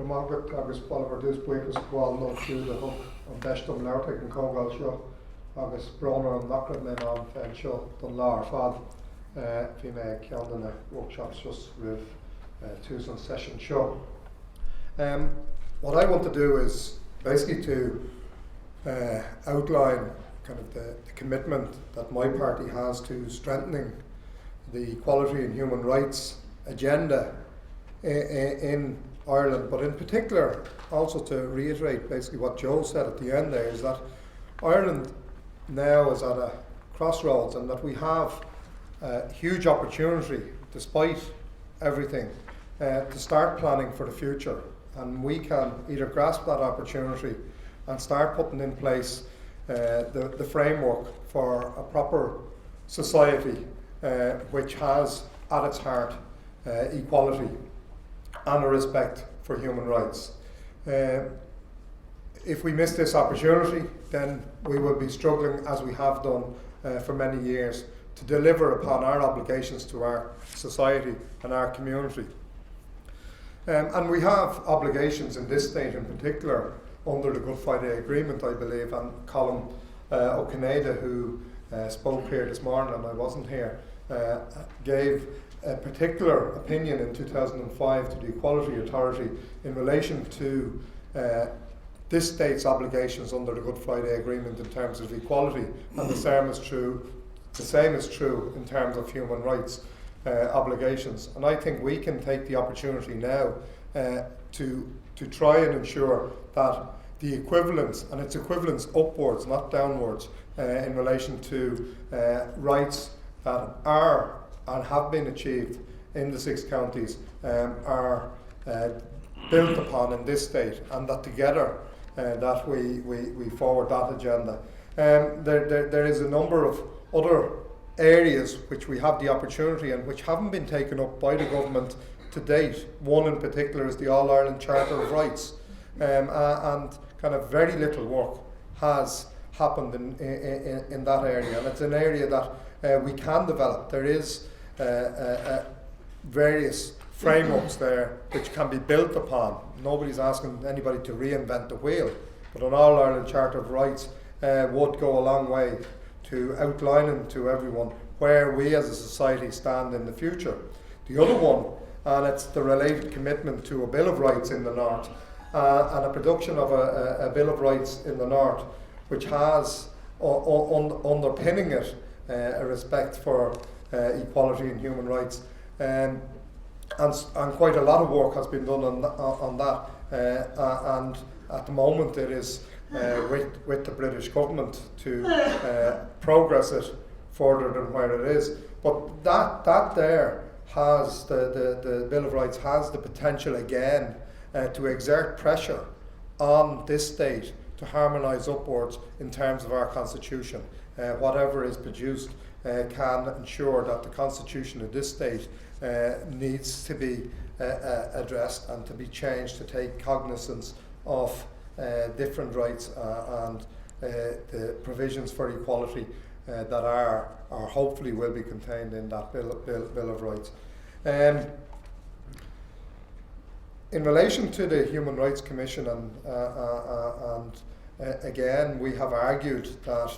Margaret agus Bolivar dus buchas gháil nó fiú a thug an deistem leirteach an cógáil seo agus brona an nachrad mé an féin seo don lár fad bhí mé ceann na workshops just with Tuesday session show. What I want to do is basically to outline kind of the commitment that my party has to strengthening the equality and human rights agenda in Ireland, but in particular also to reiterate basically what Joe said at the end there, is that Ireland now is at a crossroads and that we have a huge opportunity, despite everything, to start planning for the future, and we can either grasp that opportunity and start putting in place the framework for a proper society which has at its heart equality and a respect for human rights. If we miss this opportunity, then we will be struggling, as we have done for many years, to deliver upon our obligations to our society and our community. And we have obligations in this state in particular under the Good Friday Agreement, I believe, and Colin O'Cinada, who spoke here this morning and I wasn't here, gave a particular opinion in 2005 to the Equality Authority in relation to this state's obligations under the Good Friday Agreement in terms of equality, and the same is true in terms of human rights obligations. And I think we can take the opportunity now to try and ensure that the equivalence, and it's equivalence upwards, not downwards, in relation to rights that are and have been achieved in the 6 counties are built upon in this state, and that together that we forward that agenda. There is a number of other areas which we have the opportunity and which haven't been taken up by the government to date. One in particular is the All-Ireland Charter of Rights, and kind of very little work has happened in that area, and it's an area that we can develop. There is various frameworks there which can be built upon. Nobody's asking anybody to reinvent the wheel, but an All-Ireland Charter of Rights would go a long way to outlining to everyone where we as a society stand in the future. The other one, and it's the related commitment to a Bill of Rights in the North, and a production of a Bill of Rights in the North which has underpinning it a respect for equality and human rights. And quite a lot of work has been done on that, and at the moment it is with the British government to progress it further than where it is. But that there has the Bill of Rights has the potential again to exert pressure on this state to harmonise upwards in terms of our constitution. Whatever is produced can ensure that the constitution of this state needs to be addressed and to be changed to take cognizance of different rights and the provisions for equality that are or hopefully will be contained in that Bill of Rights. In relation to the Human Rights Commission, and again we have argued that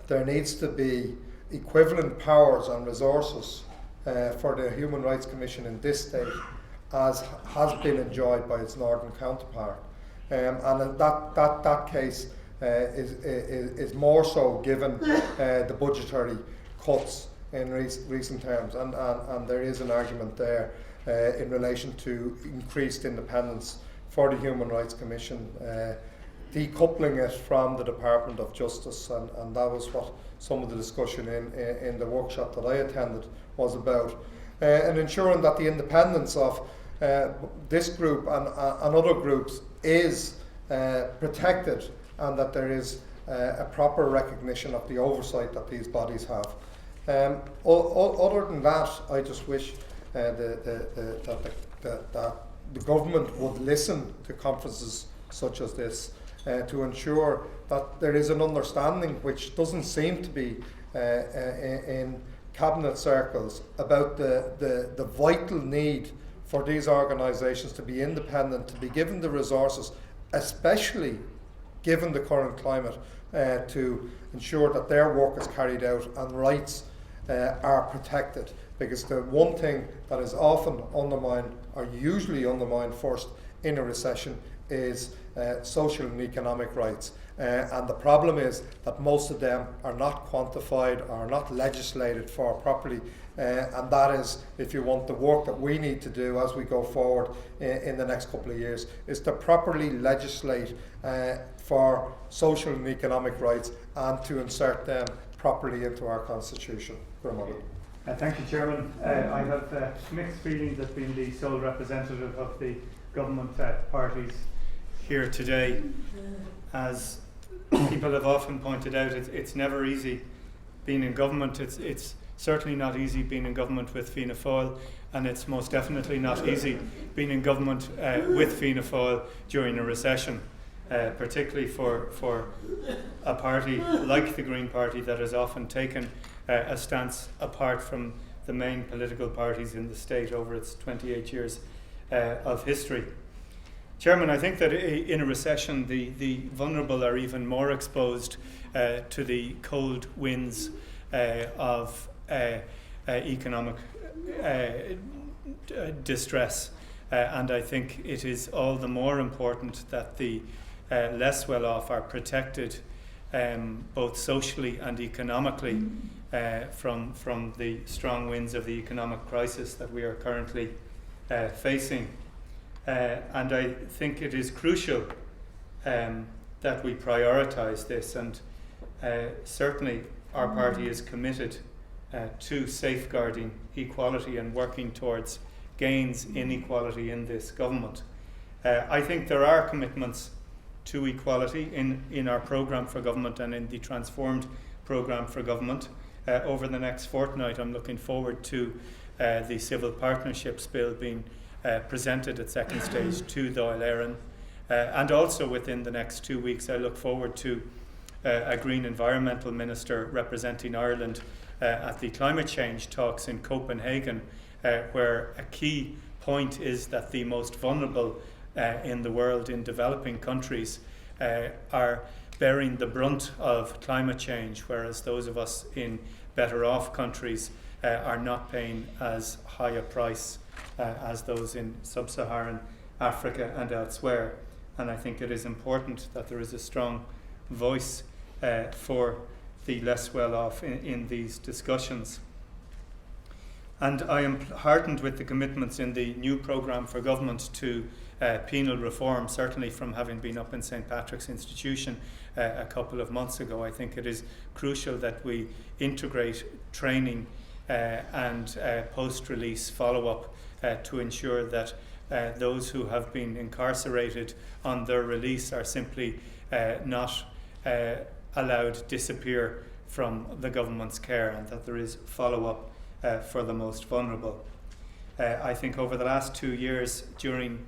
there needs to be equivalent powers and resources for the Human Rights Commission in this state as has been enjoyed by its northern counterpart. And that case is more so given the budgetary cuts in recent terms, and there is an argument there in relation to increased independence for the Human Rights Commission, decoupling it from the Department of Justice, and that was what some of the discussion in the workshop that I attended was about, and ensuring that the independence of this group and other groups is protected, and that there is a proper recognition of the oversight that these bodies have. Other than that, I just wish that the government would listen to conferences such as this to ensure that there is an understanding, which doesn't seem to be in cabinet circles, about the vital need for these organisations to be independent, to be given the resources, especially given the current climate, to ensure that their work is carried out and rights are protected. Because the one thing that is often undermined, or usually undermined first in a recession, is social and economic rights. And the problem is that most of them are not quantified or not legislated for properly. And that is, if you want, the work that we need to do as we go forward in the next couple of years, is to properly legislate for social and economic rights and to insert them properly into our constitution. Thank you, Chairman. I have mixed feelings as being the sole representative of the government parties here today. As people have often pointed out, it's never easy being in government. It's certainly not easy being in government with Fianna Fáil, and it's most definitely not easy being in government with Fianna Fáil during a recession, particularly for a party like the Green Party that has often taken a stance apart from the main political parties in the state over its 28 years of history. Chairman, I think that in a recession the vulnerable are even more exposed to the cold winds of economic distress, and I think it is all the more important that the less well off are protected both socially and economically from the strong winds of the economic crisis that we are currently facing. And I think it is crucial that we prioritise this, and certainly our party is committed to safeguarding equality and working towards gains in equality in this government. I think there are commitments to equality in our programme for government and in the transformed programme for government. Over the next fortnight, I'm looking forward to the Civil Partnerships Bill being presented at second stage to Dáil Éireann. And also within the next 2 weeks, I look forward to a Green Environmental Minister representing Ireland at the climate change talks in Copenhagen, where a key point is that the most vulnerable in the world, in developing countries, are bearing the brunt of climate change, whereas those of us in better off countries are not paying as high a price as those in sub-Saharan Africa and elsewhere. And I think it is important that there is a strong voice for the less well off in these discussions. And I am heartened with the commitments in the new programme for government to penal reform, certainly from having been up in St. Patrick's Institution a couple of months ago. I think it is crucial that we integrate training and post-release follow-up to ensure that those who have been incarcerated on their release are simply not allowed to disappear from the government's care, and that there is follow-up for the most vulnerable. I think over the last 2 years, during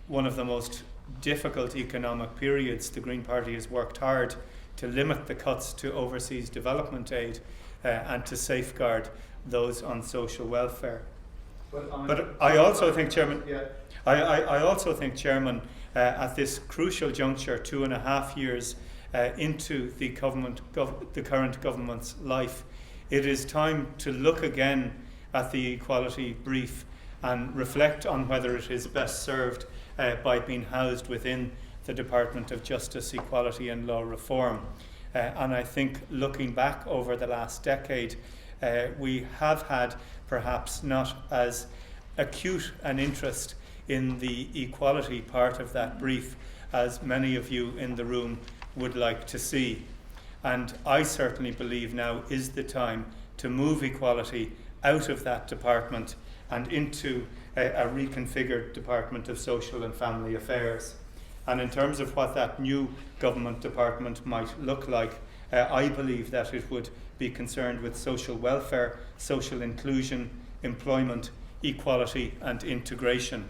one of the most difficult economic periods, the Green Party has worked hard to limit the cuts to overseas development aid and to safeguard those on social welfare. But I also think, Chairman, I also think, Chairman, at this crucial juncture, 2.5 years into the current government's life, it is time to look again at the equality brief and reflect on whether it is best served by being housed within the Department of Justice, Equality and Law Reform. And I think looking back over the last decade, we have had perhaps not as acute an interest in the equality part of that brief as many of you in the room would like to see. And I certainly believe now is the time to move equality out of that department and into a reconfigured Department of Social and Family Affairs. And in terms of what that new government department might look like, I believe that it would be concerned with social welfare, social inclusion, employment, equality and integration.